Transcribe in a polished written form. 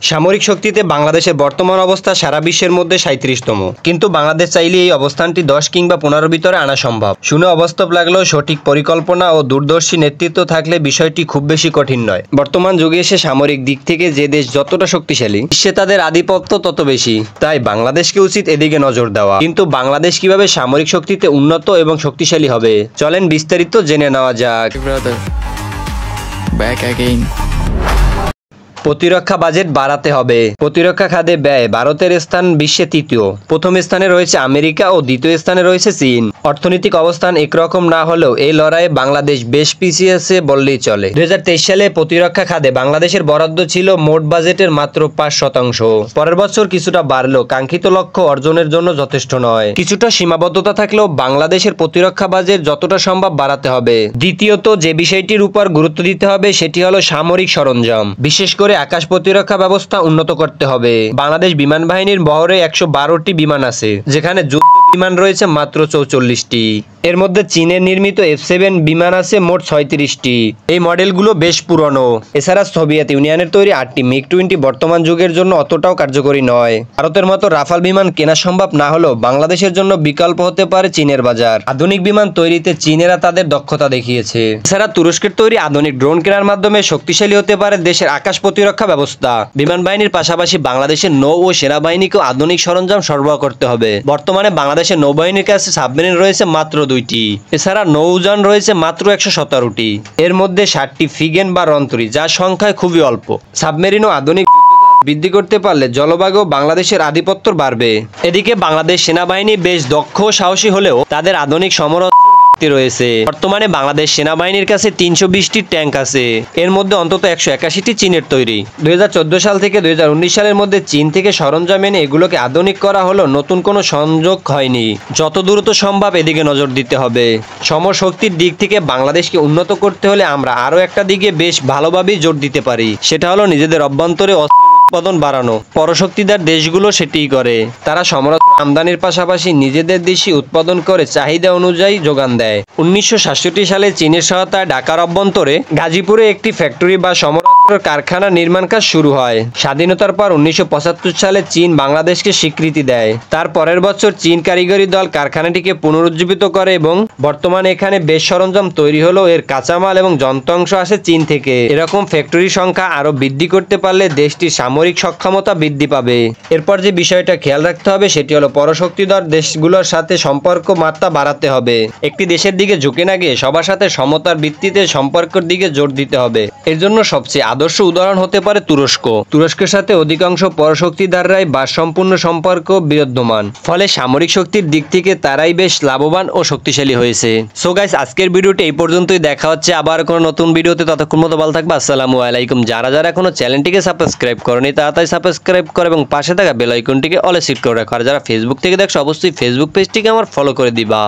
সামরিক শক্তিতে বাংলাদেশের বর্তমান অবস্থা সারা বিশ্বের মধ্যে ৩৭তম, কিন্তু বাংলাদেশ চাইলে এই অবস্থানটি ১০ কিংবা ১৫ ভিতরে আনা সম্ভব। শুনে অবাস্তব লাগলেও সঠিক পরিকল্পনা ও দূরদর্শী নেতৃত্ব থাকলে বিষয়টি খুব বেশি কঠিন নয়। বর্তমান যুগে এসে সামরিক দিক থেকে যে দেশ যতটা শক্তিশালী, বিশ্বে তাদের আধিপত্য তত বেশি। তাই বাংলাদেশকে উচিত এদিকে নজর দেওয়া। কিন্তু বাংলাদেশ কিভাবে সামরিক শক্তিতে উন্নত এবং শক্তিশালী হবে, চলেন বিস্তারিত জেনে নেওয়া যাক। প্রতিরক্ষা বাজেট বাড়াতে হবে। প্রতিরক্ষা খাতে ব্যয় ভারতের স্থান বিশ্বে তৃতীয়। প্রথম স্থানে রয়েছে আমেরিকা ও দ্বিতীয় স্থানে রয়েছে চীন। অর্থনৈতিক অবস্থান একরকম না হলেও এই লড়াইয়ে বাংলাদেশ বেশ পিছিয়ে আছে বললেই চলে। ২০২৩ সালে প্রতিরক্ষা খাতে বাংলাদেশের বরাদ্দ ছিল মোট বাজেটের মাত্র ৫%। পরের বছর কিছুটা বাড়লেও কাঙ্ক্ষিত লক্ষ্য অর্জনের জন্য যথেষ্ট নয়। কিছুটা সীমাবদ্ধতা থাকলেও বাংলাদেশের প্রতিরক্ষা বাজেট যতটা সম্ভব বাড়াতে হবে। দ্বিতীয়ত যে বিষয়টির উপর গুরুত্ব দিতে হবে সেটি হলো সামরিক সরঞ্জাম, বিশেষ করে আকাশ প্রতিরক্ষা ব্যবস্থা উন্নত করতে হবে। বাংলাদেশ বিমান বাহিনীর বহরে ১১২টি বিমান আছে, যেখানে যুদ্ধ বিমান রয়েছে মাত্র ৪৪টি। এর মধ্যে চীনের নির্মিত F7 বিমান আছে মোট ৩৬টি। এই মডেলগুলো বেশ পুরনো। এছাড়া সোভিয়েত ইউনিয়নের তৈরি ৮টি MiG-20 বর্তমান যুগের জন্য অতটাও কার্যকরী নয়। ভারতের মতো রাফাল বিমান কেনা সম্ভব না হলেও বাংলাদেশের জন্য বিকল্প হতে পারে চীনের বাজার। আধুনিক বিমান তৈরিতে চীনেরা তাদের দক্ষতা দেখিয়েছে। এছাড়া তুরস্কের তৈরি আধুনিক ড্রোন কেনার মাধ্যমে শক্তিশালী হতে পারে দেশের আকাশ প্রতিরক্ষা ব্যবস্থা। বিমান বাহিনীর পাশাপাশি বাংলাদেশের নৌ ও সেনাবাহিনীকেও আধুনিক সরঞ্জাম সরবরাহ করতে হবে। বর্তমানে বাংলাদেশের নৌবাহিনীর কাছে সাবমেরিন রয়েছে মাত্র ২টি। এছাড়া নৌযান রয়েছে মাত্র ১১৭টি। এর মধ্যে ৬০টি ফ্রিগেট বা রন্তরি, যার সংখ্যায় খুবই অল্প। সাবমেরিন ও আধুনিক বৃদ্ধি করতে পারলে জলভাগেও বাংলাদেশের আধিপত্য বাড়বে। এদিকে বাংলাদেশ সেনাবাহিনী বেশ দক্ষ ও সাহসী হলেও তাদের আধুনিক সমরাস্ত্র রয়েছে। বর্তমানে বাংলাদেশ সেনাবাহিনীর কাছে ৩২০টি ট্যাঙ্ক আছে। এর মধ্যে অন্তত ১৮১টি চীনের তৈরি। ২০১৪ সাল থেকে ২০১৯ সালের মধ্যে চীন থেকে সরঞ্জাম এনে এগুলোকে আধুনিক করা হলো, নতুন কোনো সংযোগ হয়নি। যত দ্রুত সম্ভব এদিকে নজর দিতে হবে। সমশক্তির দিক থেকে বাংলাদেশকে উন্নত করতে হলে আমরা আরও একটা দিকে বেশ ভালোভাবেই জোর দিতে পারি। সেটা হলো নিজেদের অভ্যন্তরে উৎপাদন বাড়ানো। পরশক্তিদার দেশগুলো সেটিই করে। তারা সমরাস্ত্র আমদানির পাশাপাশি নিজেদের দেশি উৎপাদন করে চাহিদা অনুযায়ী যোগান দেয়। ১৯৬৭ সালে চীনের সহায়তায় ঢাকার অভ্যন্তরে গাজীপুরে একটি ফ্যাক্টরি বা সমরাস্ত্র কারখানা নির্মাণ কাজ শুরু হয়। স্বাধীনতার পর ১৯৭৫ সালে চীন বাংলাদেশকে স্বীকৃতি দেয়। তার পরের বছর চীন কারিগরি দল কারখানাটিকে পুনরুজ্জীবিত করে এবং বর্তমানে এখানে বেশ সরঞ্জাম তৈরি হলেও এর কাঁচামাল এবং যন্ত্রাংশ আসে চীন থেকে। এরকম ফ্যাক্টরির সংখ্যা আরো বৃদ্ধি করতে পারলে দেশটির সামরিক সক্ষমতা বৃদ্ধি পাবে। এরপর যে বিষয়টা খেয়াল রাখতে হবে সেটি হলো পরশক্তিধর দেশগুলোর সাথে সম্পর্ক মাত্রা বাড়াতে হবে। একটি দেশের দিকে ঝুঁকে না গিয়ে সবার সাথে সমতার ভিত্তিতে সম্পর্কের দিকে জোর দিতে হবে। এর জন্য সবচেয়ে আদর্শ উদাহরণ হতে পারে তুরস্ক। তুরস্কের সাথে অধিকাংশ পরশক্তিধাররাই সম্পূর্ণ সম্পর্ক বিদ্যমান, ফলে সামরিক শক্তির দিক থেকে তারাই বেশ লাভবান ও শক্তিশালী হয়েছে। সো গাইস, আজকের ভিডিওটি এই পর্যন্তই। দেখা হচ্ছে আবার কোনো নতুন ভিডিওতে। ততক্ষণ মতো ভালো থাকবে। আসসালামু আলাইকুম। যারা যারা এখনো চ্যানেলটিকে সাবস্ক্রাইব করেনি তাড়াতাড়ি সাবস্ক্রাইব করে এবং পাশে থাকা বেল আইকনটিকে অলে সিট করে রাখো। আর যারা ফেসবুক থেকে দেখছো অবশ্যই ফেসবুক পেজটিকে আমার ফলো করে দিবা।